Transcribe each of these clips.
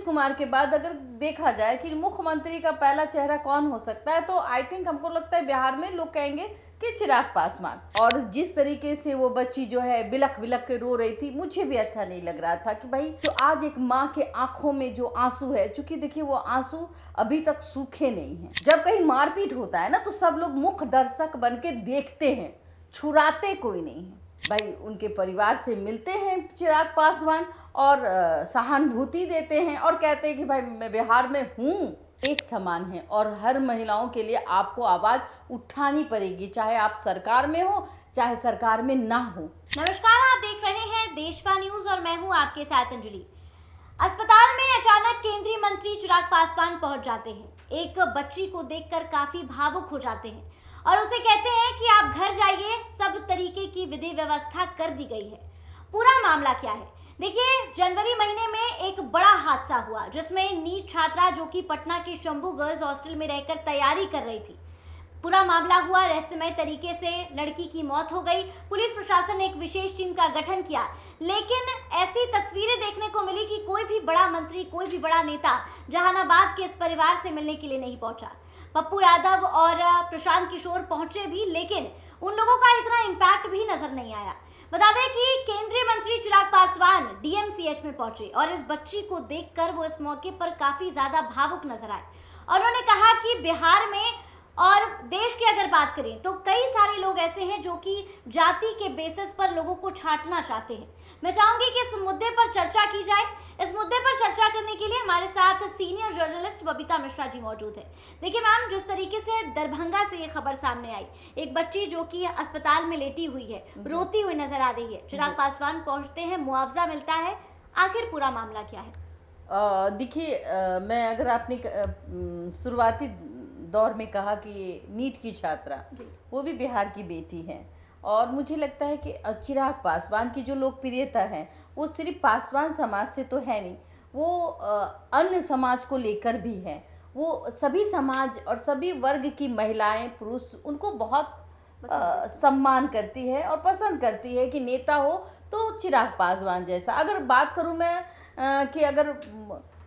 कुमार के बाद अगर देखा जाए कि मुख्यमंत्री का पहला चेहरा कौन हो सकता है, तो आई थिंक हमको लगता है बिहार में लोग कहेंगे कि चिराग पासवान। और जिस तरीके से वो बच्ची जो है बिलख बिलख के रो रही थी, मुझे भी अच्छा नहीं लग रहा था कि भाई जो आज एक माँ के आंखों में जो आंसू है, चूंकि देखिए वो आंसू अभी तक सूखे नहीं हैं। जब कहीं मारपीट होता है ना, तो सब लोग मुख्य दर्शक बन के देखते हैं, छुड़ाते कोई नहीं है। भाई उनके परिवार से मिलते हैं चिराग पासवान और सहानुभूति देते हैं और कहते हैं कि भाई मैं बिहार में हूँ। एक समान है और हर महिलाओं के लिए आपको आवाज उठानी पड़ेगी, चाहे आप सरकार में हो चाहे सरकार में ना हो। नमस्कार, आप देख रहे हैं देशवा न्यूज और मैं हूं आपके साथ अंजलि। अस्पताल में अचानक केंद्रीय मंत्री चिराग पासवान पहुंच जाते हैं। एक बच्ची को देखकर काफी भावुक हो जाते हैं और उसे कहते हैं कि आप घर जाइए, सब तरीके की विधि व्यवस्था कर दी गई है। पूरा मामला क्या है देखिए, जनवरी महीने में एक बड़ा हादसा हुआ जिसमें नीट छात्रा जो कि पटना के शंभू गर्ल्स हॉस्टल में रहकर तैयारी कर रही थी, पूरा मामला हुआ, रहस्यमय तरीके से लड़की की मौत हो गई। पुलिस प्रशासन ने एक विशेष टीम का गठन किया, लेकिन ऐसी तस्वीरें देखने को मिली कि कोई भी बड़ा मंत्री, कोई भी बड़ा नेता जहानाबाद के इस परिवार से मिलने के लिए नहीं पहुंचा। पप्पू यादव और प्रशांत किशोर पहुंचे भी, लेकिन उन लोगों का इतना इम्पैक्ट भी नजर नहीं आया। बता दें कि केंद्रीय मंत्री चिराग पासवान डीएमसीएच में पहुंचे और इस बच्ची को देखकर वो इस मौके पर काफी ज्यादा भावुक नजर आए और उन्होंने कहा कि बिहार में और देश की अगर बात करें तो कई सारे लोग ऐसे हैं जो कि जाति के बेसिस पर लोगों को छांटना चाहते हैं। मैं चाहूंगी कि इस मुद्दे पर चर्चा की जाए। इस मुद्दे पर चर्चा करने के लिए हमारे साथ सीनियर जर्नलिस्ट बबीता मिश्रा जी मौजूद है। देखिए मैम, जिस तरीके से दरभंगा से ये खबर सामने आई, एक बच्ची जो कि अस्पताल में लेटी हुई है, रोती हुई नजर आ रही है, चिराग पासवान पहुंचते हैं, मुआवजा मिलता है, आखिर पूरा मामला क्या है? देखिए, मैं अगर आपने शुरुआती दौर में कहा कि नीट की छात्रा, वो भी बिहार की बेटी है और मुझे लगता है कि चिराग पासवान की जो लोकप्रियता है वो सिर्फ पासवान समाज से तो है नहीं, वो अन्य समाज को लेकर भी है। वो सभी समाज और सभी वर्ग की महिलाएं, पुरुष उनको बहुत सम्मान करती है और पसंद करती है कि नेता हो तो चिराग पासवान जैसा। अगर बात करूं मैं कि अगर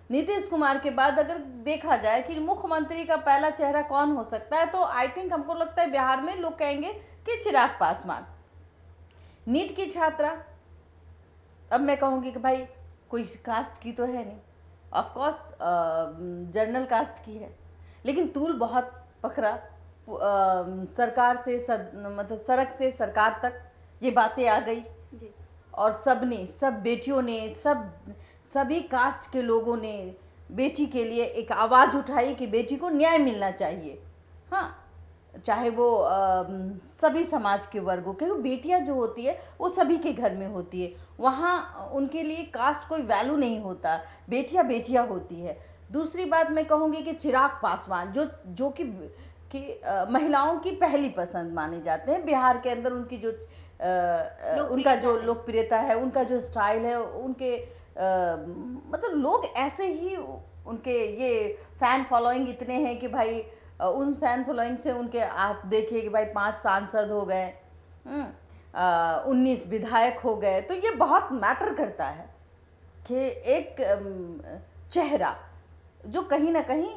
नीतीश कुमार के बाद अगर देखा जाए कि मुख्यमंत्री का पहला चेहरा कौन हो सकता है, तो आई थिंक हमको लगता है बिहार में लोग कहेंगे कि चिराग पासवान। नीट की छात्रा, अब मैं कहूँगी कि भाई कोई कास्ट की तो है नहीं, ऑफ कोर्स जनरल कास्ट की है, लेकिन तूल बहुत पकड़ा। सरकार से मतलब सड़क से सरकार तक ये बातें आ गई और सबने, सब बेटियों ने, सभी कास्ट के लोगों ने बेटी के लिए एक आवाज़ उठाई कि बेटी को न्याय मिलना चाहिए। हाँ, चाहे वो सभी समाज के वर्गों के, बेटियां जो होती है वो सभी के घर में होती है, वहाँ उनके लिए कास्ट कोई वैल्यू नहीं होता, बेटियां बेटियां होती है। दूसरी बात मैं कहूँगी कि चिराग पासवान जो कि महिलाओं की पहली पसंद माने जाते हैं बिहार के अंदर, उनकी जो उनका जो लोकप्रियता है, उनका जो स्टाइल है, उनके मतलब लोग ऐसे ही, उनके ये फैन फॉलोइंग इतने हैं कि भाई उन फैन फॉलोइंग से उनके आप देखिए कि भाई 5 सांसद हो गए, 19 विधायक हो गए। तो ये बहुत मैटर करता है कि एक चेहरा जो कहीं ना कहीं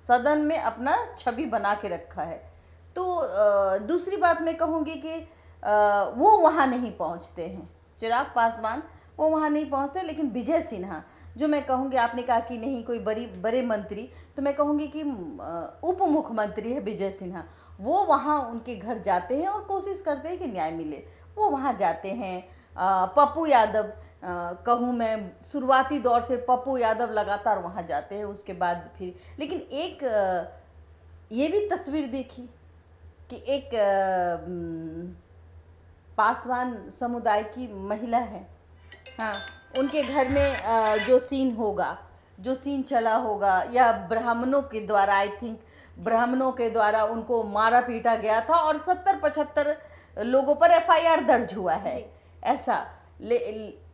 सदन में अपना छवि बना के रखा है। तो दूसरी बात मैं कहूँगी कि वो वहाँ नहीं पहुँचते हैं, चिराग पासवान वो वहाँ नहीं पहुँचते, लेकिन विजय सिन्हा, जो मैं कहूँगी, आपने कहा कि नहीं कोई बड़े मंत्री, तो मैं कहूँगी कि उप मुख्यमंत्री है विजय सिन्हा, वो वहाँ उनके घर जाते हैं और कोशिश करते हैं कि न्याय मिले। वो वहाँ जाते हैं। पप्पू यादव, कहूँ मैं, शुरुआती दौर से पप्पू यादव लगातार वहाँ जाते हैं, उसके बाद फिर, लेकिन एक ये भी तस्वीर देखी कि एक पासवान समुदाय की महिला है, हाँ, उनके घर में जो सीन होगा, जो सीन चला होगा, या ब्राह्मणों के द्वारा, आई थिंक ब्राह्मणों के द्वारा उनको मारा पीटा गया था और 70-75 लोगों पर एफआईआर दर्ज हुआ है, ऐसा।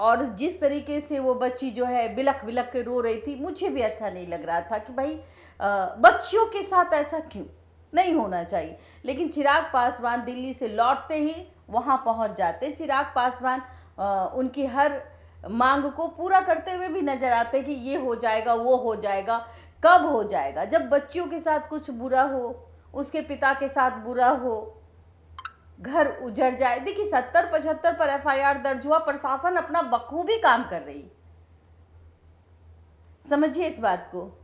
और जिस तरीके से वो बच्ची जो है बिलख बिलख के रो रही थी, मुझे भी अच्छा नहीं लग रहा था कि भाई बच्चियों के साथ ऐसा क्यों, नहीं होना चाहिए। लेकिन चिराग पासवान दिल्ली से लौटते ही वहाँ पहुँच जाते। चिराग पासवान उनकी हर मांग को पूरा करते हुए भी नजर आते हैं कि ये हो जाएगा, वो हो जाएगा। कब हो जाएगा? जब बच्चियों के साथ कुछ बुरा हो, उसके पिता के साथ बुरा हो, घर उजड़ जाए। देखिए 70-75 पर एफआईआर दर्ज हुआ, प्रशासन अपना बखूबी काम कर रही, समझिए इस बात को।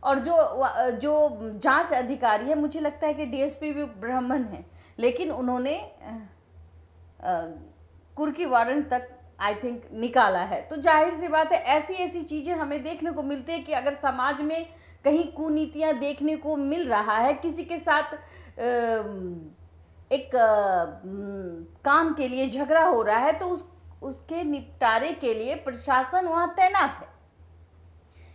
और जो जांच अधिकारी है, मुझे लगता है कि डीएसपी भी ब्राह्मण है, लेकिन उन्होंने कुर्की वारंट तक आई थिंक निकाला है। तो जाहिर सी बात है, ऐसी ऐसी चीज़ें हमें देखने को मिलती है कि अगर समाज में कहीं कुनीतियां देखने को मिल रहा है, किसी के साथ एक काम के लिए झगड़ा हो रहा है, तो उसके निपटारे के लिए प्रशासन वहाँ तैनात है।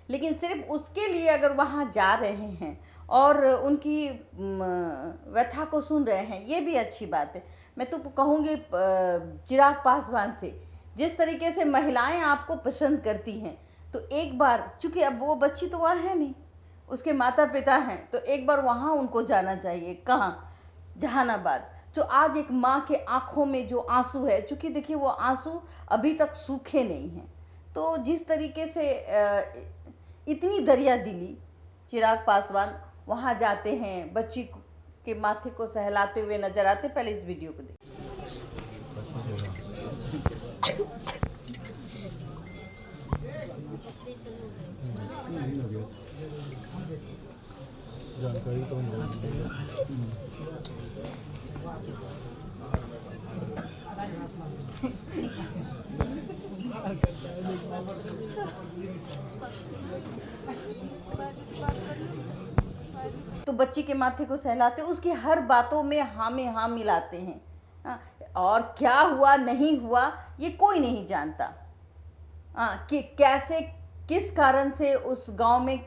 लेकिन सिर्फ उसके लिए अगर वहाँ जा रहे हैं और उनकी व्यथा को सुन रहे हैं, ये भी अच्छी बात है। मैं तो कहूँगी चिराग पासवान से, जिस तरीके से महिलाएं आपको पसंद करती हैं, तो एक बार, चूँकि अब वो बच्ची तो वहाँ है नहीं, उसके माता पिता हैं, तो एक बार वहाँ उनको जाना चाहिए। कहाँ? जहानाबाद। जो आज एक माँ के आंखों में जो आंसू है, चूँकि देखिए वो आंसू अभी तक सूखे नहीं हैं, तो जिस तरीके से इतनी दरिया दिली चिराग पासवान वहाँ जाते हैं, बच्ची के माथे को सहलाते हुए नजर आते। पहले इस वीडियो को देखिए। जानकारी तो तो बच्ची के माथे को सहलाते, उसकी हर बातों में हाँ में हाँ मिलाते हैं। और क्या हुआ नहीं हुआ ये कोई नहीं जानता। कि कैसे किस कारण से उस गांव में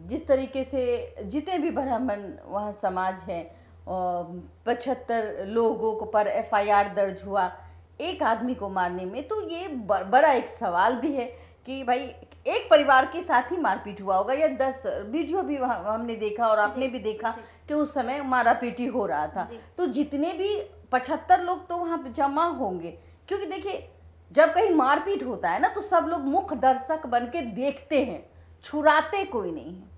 जिस तरीके से जितने भी ब्राह्मण वहाँ समाज है, 75 लोगों को पर एफआईआर दर्ज हुआ एक आदमी को मारने में। तो ये बड़ा एक सवाल भी है कि भाई एक परिवार के साथ ही मारपीट हुआ होगा, या 10 वीडियो भी हमने देखा और आपने भी देखा कि उस समय मारा पीटी हो रहा था। तो जितने भी 75 लोग तो वहाँ जमा होंगे, क्योंकि देखिए जब कहीं मारपीट होता है ना, तो सब लोग मुख्य दर्शक बन के देखते हैं, छुराते कोई नहीं है।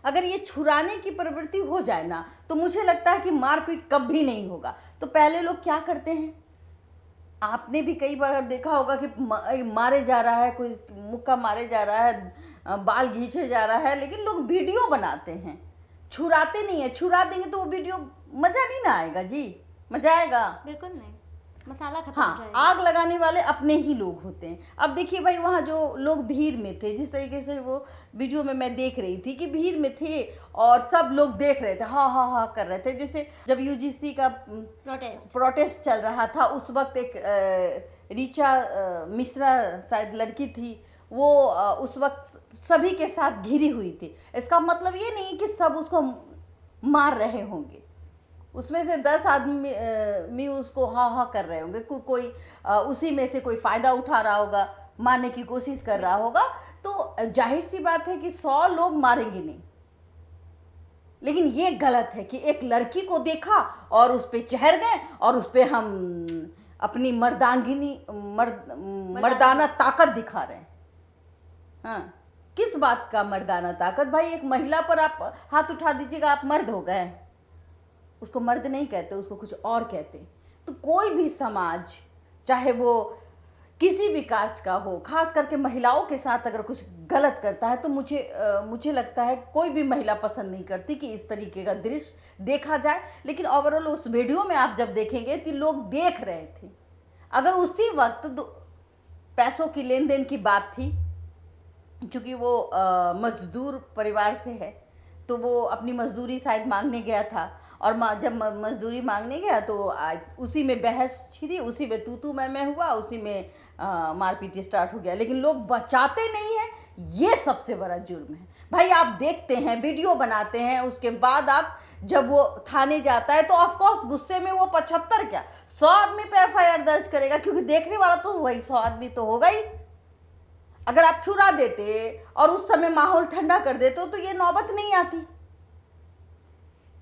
अगर ये छुराने की प्रवृत्ति हो जाए ना, तो मुझे लगता है कि मारपीट कभी नहीं होगा। तो पहले लोग क्या करते हैं, आपने भी कई बार देखा होगा कि मारे जा रहा है, कोई मुक्का मारे जा रहा है, बाल खींचे जा रहा है, लेकिन लोग वीडियो बनाते हैं, छुराते नहीं है। छुरा देंगे तो वो वीडियो मजा नहीं ना आएगा जी, मजा आएगा बिल्कुल नहीं, मसाला खत्म हो हाँ, जाएगा। आग लगाने वाले अपने ही लोग होते हैं। अब देखिए भाई, वहाँ जो लोग भीड़ में थे, जिस तरीके से वो वीडियो में मैं देख रही थी कि भीड़ में थे और सब लोग देख रहे थे, हाँ हाँ हाँ कर रहे थे। जैसे जब यूजीसी का प्रोटेस्ट चल रहा था, उस वक्त एक ऋचा मिश्रा शायद लड़की थी, वो उस वक्त सभी के साथ घिरी हुई थी। इसका मतलब ये नहीं कि सब उसको मार रहे होंगे, उसमें से 10 आदमी उसको हाँ हाँ कर रहे होंगे, कोई उसी में से कोई फ़ायदा उठा रहा होगा, मारने की कोशिश कर रहा होगा। तो जाहिर सी बात है कि 100 लोग मारेंगे नहीं, लेकिन ये गलत है कि एक लड़की को देखा और उस पर चढ़ गए और उस पर हम अपनी मर्दाना ताकत दिखा रहे हैं। हाँ, किस बात का मर्दाना ताकत? भाई एक महिला पर आप हाथ उठा दीजिएगा, आप मर्द हो गए। उसको मर्द नहीं कहते, उसको कुछ और कहते। तो कोई भी समाज, चाहे वो किसी भी कास्ट का हो, खास करके महिलाओं के साथ अगर कुछ गलत करता है, तो मुझे लगता है कोई भी महिला पसंद नहीं करती कि इस तरीके का दृश्य देखा जाए। लेकिन ओवरऑल उस वीडियो में आप जब देखेंगे तो लोग देख रहे थे। अगर उसी वक्त पैसों की लेन देन की बात थी, चूँकि वो मजदूर परिवार से है, तो वो अपनी मजदूरी शायद मांगने गया था, और जब मजदूरी मांगने गया तो उसी में बहस छिड़ी, उसी में तू मैं हुआ, उसी में मारपीट स्टार्ट हो गया। लेकिन लोग बचाते नहीं हैं, ये सबसे बड़ा जुर्म है। भाई आप देखते हैं, वीडियो बनाते हैं, उसके बाद आप जब वो थाने जाता है तो ऑफकोर्स गुस्से में वो 75 क्या 100 आदमी पे एफआईआर दर्ज करेगा, क्योंकि देखने वाला तो वही 100 आदमी तो होगा ही। अगर आप छुरा देते और उस समय माहौल ठंडा कर देते तो ये नौबत नहीं आती।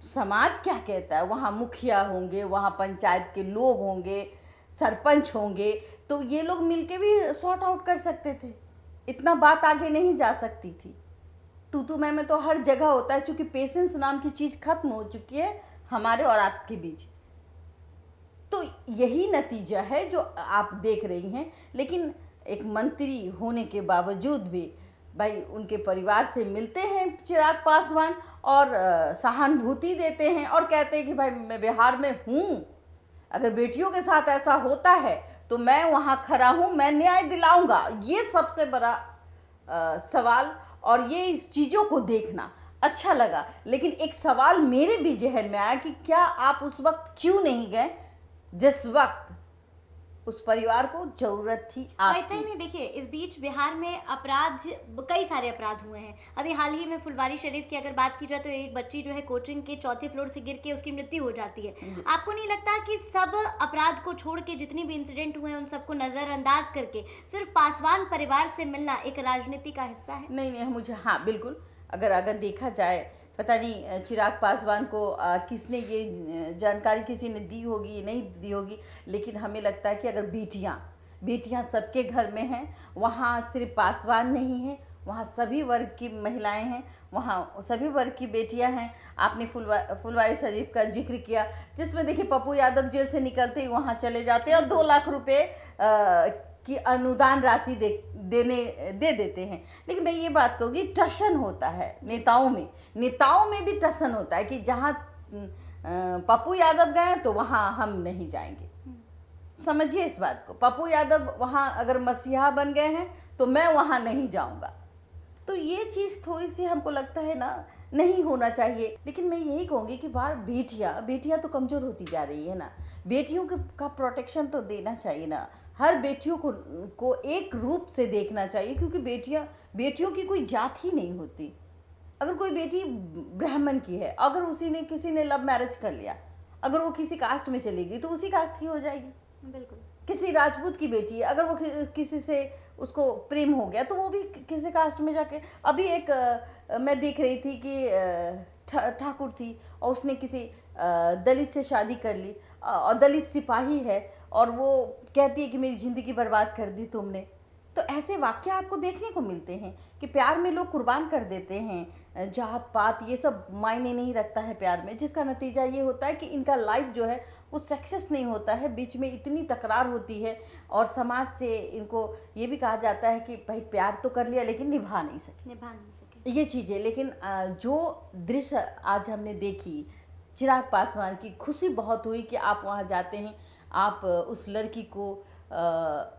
समाज क्या कहता है, वहाँ मुखिया होंगे, वहाँ पंचायत के लोग होंगे, सरपंच होंगे, तो ये लोग मिलके भी सॉर्ट आउट कर सकते थे, इतना बात आगे नहीं जा सकती थी। तू मैं तो हर जगह होता है, क्योंकि पेशेंस नाम की चीज़ खत्म हो चुकी है हमारे और आपके बीच। तो यही नतीजा है जो आप देख रही हैं। लेकिन एक मंत्री होने के बावजूद भी भाई उनके परिवार से मिलते हैं चिराग पासवान और सहानुभूति देते हैं और कहते हैं कि भाई मैं बिहार में हूँ, अगर बेटियों के साथ ऐसा होता है तो मैं वहाँ खड़ा हूँ, मैं न्याय दिलाऊंगा। ये सबसे बड़ा सवाल, और ये इस चीज़ों को देखना अच्छा लगा। लेकिन एक सवाल मेरे भी जहन में आया कि क्या आप उस वक्त क्यों नहीं गए जिस वक्त उस परिवार को जरूरत थी और इतना ही आपकी। नहीं, देखिए इस बीच बिहार में अपराध, कई सारे अपराध हुए हैं। अभी हाल ही में फुलवारी शरीफ की अगर बात की जाए तो एक बच्ची जो है कोचिंग के 4थे फ्लोर से गिर के उसकी मृत्यु हो जाती है। आपको नहीं लगता कि सब अपराध को छोड़ के जितने भी इंसिडेंट हुए हैं उन सबको नज़रअंदाज करके सिर्फ पासवान परिवार से मिलना एक राजनीति का हिस्सा है? नहीं, मुझे, हाँ बिल्कुल, अगर देखा जाए, पता नहीं चिराग पासवान को किसने ये जानकारी किसी ने दी होगी नहीं दी होगी, लेकिन हमें लगता है कि अगर बेटियां सबके घर में हैं, वहाँ सिर्फ पासवान नहीं है, वहाँ सभी वर्ग की महिलाएं हैं, वहाँ सभी वर्ग की बेटियां हैं। आपने फुलवारी शरीफ का जिक्र किया, जिसमें देखिए पप्पू यादव जेल से निकलते ही वहाँ चले जाते हैं और 2 लाख रुपए की अनुदान राशि दे देते हैं। लेकिन मैं ये बात कहूँगी, टशन होता है नेताओं में भी टशन होता है कि जहाँ पप्पू यादव गए तो वहाँ हम नहीं जाएंगे। समझिए इस बात को, पप्पू यादव वहाँ अगर मसीहा बन गए हैं तो मैं वहाँ नहीं जाऊँगा। तो ये चीज़ थोड़ी सी हमको लगता है ना, नहीं होना चाहिए। लेकिन मैं यही कहूँगी कि बाहर बेटियाँ तो कमज़ोर होती जा रही है ना, बेटियों का प्रोटेक्शन तो देना चाहिए ना, हर बेटियों को एक रूप से देखना चाहिए, क्योंकि बेटियों की कोई जात ही नहीं होती। अगर कोई बेटी ब्राह्मण की है, अगर किसी ने लव मैरिज कर लिया, अगर वो किसी कास्ट में चलेगी तो उसी कास्ट की हो जाएगी। बिल्कुल। किसी राजपूत की बेटी है, अगर वो किसी से उसको प्रेम हो गया तो वो भी किसी कास्ट में जाके, अभी एक मैं देख रही थी कि ठाकुर थी और उसने किसी दलित से शादी कर ली, और दलित सिपाही है, और वो कहती है कि मेरी ज़िंदगी बर्बाद कर दी तुमने। तो ऐसे वाक्य आपको देखने को मिलते हैं कि प्यार में लोग कुर्बान कर देते हैं, जात पात ये सब मायने नहीं रखता है प्यार में, जिसका नतीजा ये होता है कि इनका लाइफ जो है वो सक्सेस नहीं होता है, बीच में इतनी तकरार होती है, और समाज से इनको ये भी कहा जाता है कि भाई प्यार तो कर लिया लेकिन निभा नहीं सके ये चीज़ें। लेकिन जो दृश्य आज हमने देखी चिराग पासवान की, खुशी बहुत हुई कि आप वहाँ जाते हैं, आप उस लड़की को,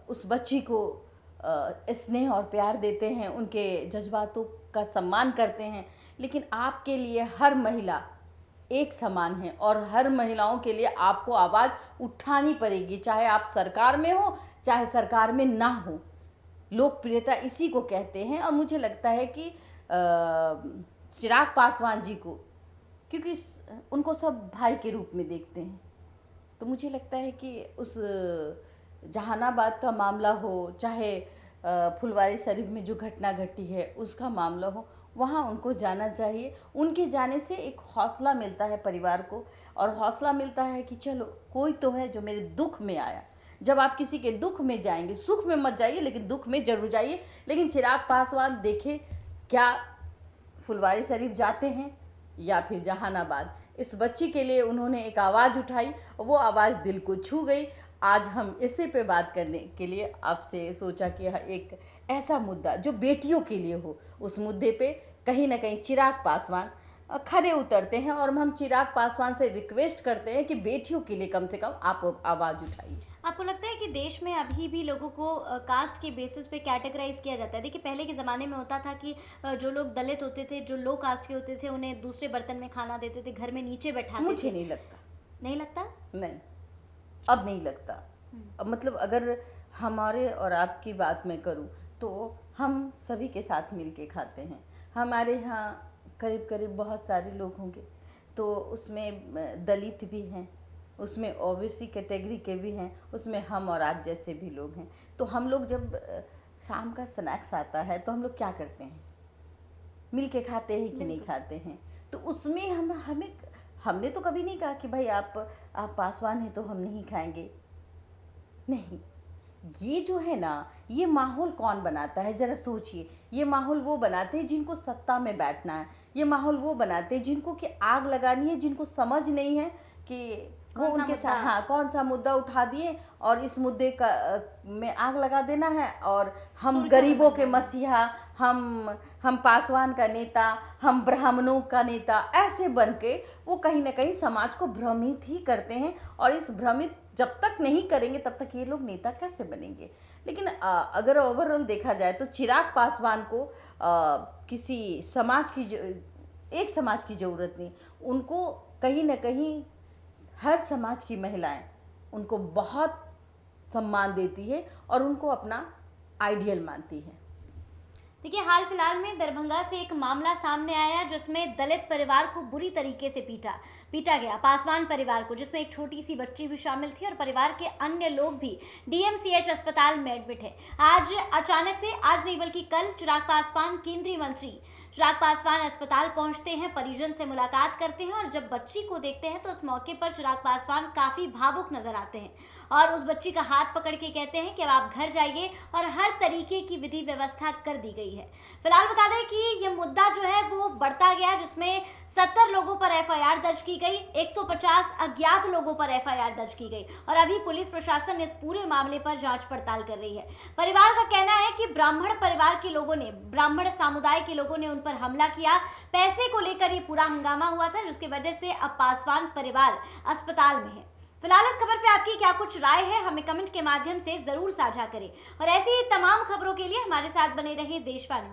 उस बच्ची को स्नेह और प्यार देते हैं, उनके जज्बातों का सम्मान करते हैं। लेकिन आपके लिए हर महिला एक समान है, और हर महिलाओं के लिए आपको आवाज़ उठानी पड़ेगी, चाहे आप सरकार में हो चाहे सरकार में ना हो। लोकप्रियता इसी को कहते हैं। और मुझे लगता है कि चिराग पासवान जी को, क्योंकि उनको सब भाई के रूप में देखते हैं, तो मुझे लगता है कि उस जहानाबाद का मामला हो, चाहे फुलवारी शरीफ में जो घटना घटी है उसका मामला हो, वहाँ उनको जाना चाहिए। उनके जाने से एक हौसला मिलता है परिवार को, और हौसला मिलता है कि चलो कोई तो है जो मेरे दुख में आया। जब आप किसी के दुख में जाएंगे, सुख में मत जाइए लेकिन दुख में जरूर जाइए। लेकिन चिराग पासवान देखे, क्या फुलवारी शरीफ जाते हैं या फिर जहानाबाद, इस बच्ची के लिए उन्होंने एक आवाज़ उठाई, वो आवाज़ दिल को छू गई। आज हम इसी पे बात करने के लिए आपसे सोचा कि एक ऐसा मुद्दा जो बेटियों के लिए हो, उस मुद्दे पे कहीं ना कहीं चिराग पासवान खड़े उतरते हैं, और हम चिराग पासवान से रिक्वेस्ट करते हैं कि बेटियों के लिए कम से कम आप आवाज़ उठाइए। आपको लगता है कि देश में अभी भी लोगों को कास्ट के बेसिस पे कैटेगराइज किया जाता है? देखिए पहले के ज़माने में होता था कि जो लोग दलित होते थे, जो लो कास्ट के होते थे, उन्हें दूसरे बर्तन में खाना देते थे, घर में नीचे बैठाते थे। मुझे नहीं लगता। नहीं लगता? नहीं, अब नहीं लगता। अब मतलब अगर हमारे और आपकी बात मैं करूं तो हम सभी के साथ मिल के खाते हैं। हमारे यहाँ करीब करीब बहुत सारे लोग होंगे, तो उसमें दलित भी हैं, उसमें ओबीसी कैटेगरी के भी हैं, उसमें हम और आप जैसे भी लोग हैं। तो हम लोग जब शाम का स्नैक्स आता है तो हम लोग क्या करते हैं, मिल के खाते हैं कि नहीं खाते हैं? तो उसमें हमने तो कभी नहीं कहा कि भाई आप पासवान हैं तो हम नहीं खाएंगे, नहीं। ये जो है ना, ये माहौल कौन बनाता है, जरा सोचिए। ये माहौल वो बनाते हैं जिनको सत्ता में बैठना है। ये माहौल वो बनाते हैं जिनको कि आग लगानी है, जिनको समझ नहीं है कि वो कौन सा उनके साथ मुद्दा? हाँ कौन सा मुद्दा उठा दिए और इस मुद्दे का में आग लगा देना है। और हम सुर्खियों में गरीबों के बनना है। मसीहा, हम पासवान का नेता, हम ब्राह्मणों का नेता, ऐसे बन के वो कहीं ना कहीं समाज को भ्रमित ही करते हैं। और इस भ्रमित जब तक नहीं करेंगे तब तक ये लोग नेता कैसे बनेंगे। लेकिन अगर ओवरऑल देखा जाए तो चिराग पासवान को किसी समाज की एक समाज की ज़रूरत नहीं, उनको कहीं ना कहीं हर समाज की महिलाएं उनको बहुत सम्मान देती है और उनको अपना आइडियल मानती है। देखिए, हाल फिलहाल में दरभंगा से एक मामला सामने आया जिसमें दलित परिवार को बुरी तरीके से पीटा गया, पासवान परिवार को, जिसमें एक छोटी सी बच्ची भी शामिल थी और परिवार के अन्य लोग भी डीएमसीएच अस्पताल में एडमिट है। आज अचानक से, आज नहीं बल्कि कल, चिराग पासवान, केंद्रीय मंत्री चिराग पासवान अस्पताल पहुंचते हैं, परिजन से मुलाकात करते हैं और जब बच्ची को देखते हैं तो उस मौके पर चिराग पासवान काफी भावुक नजर आते हैं और उस बच्ची का हाथ पकड़ के कहते हैं कि अब आप घर जाइए और हर तरीके की विधि व्यवस्था कर दी गई है। फिलहाल बता दें कि ये मुद्दा जो है वो बढ़ता गया, जिसमें 70 लोगों पर एफआईआर दर्ज की गई, 150 अज्ञात लोगों पर एफआईआर दर्ज की गई और अभी पुलिस प्रशासन इस पूरे मामले पर जांच पड़ताल कर रही है। परिवार का कहना है कि ब्राह्मण परिवार के लोगों ने, ब्राह्मण समुदाय के लोगों ने उन पर हमला किया, पैसे को लेकर ये पूरा हंगामा हुआ था, जिसकी वजह से अब पासवान परिवार अस्पताल में है। फिलहाल इस खबर पे आपकी क्या कुछ राय है, हमें कमेंट के माध्यम से जरूर साझा करें और ऐसी ही तमाम खबरों के लिए हमारे साथ बने रहें देशवा न्यूज।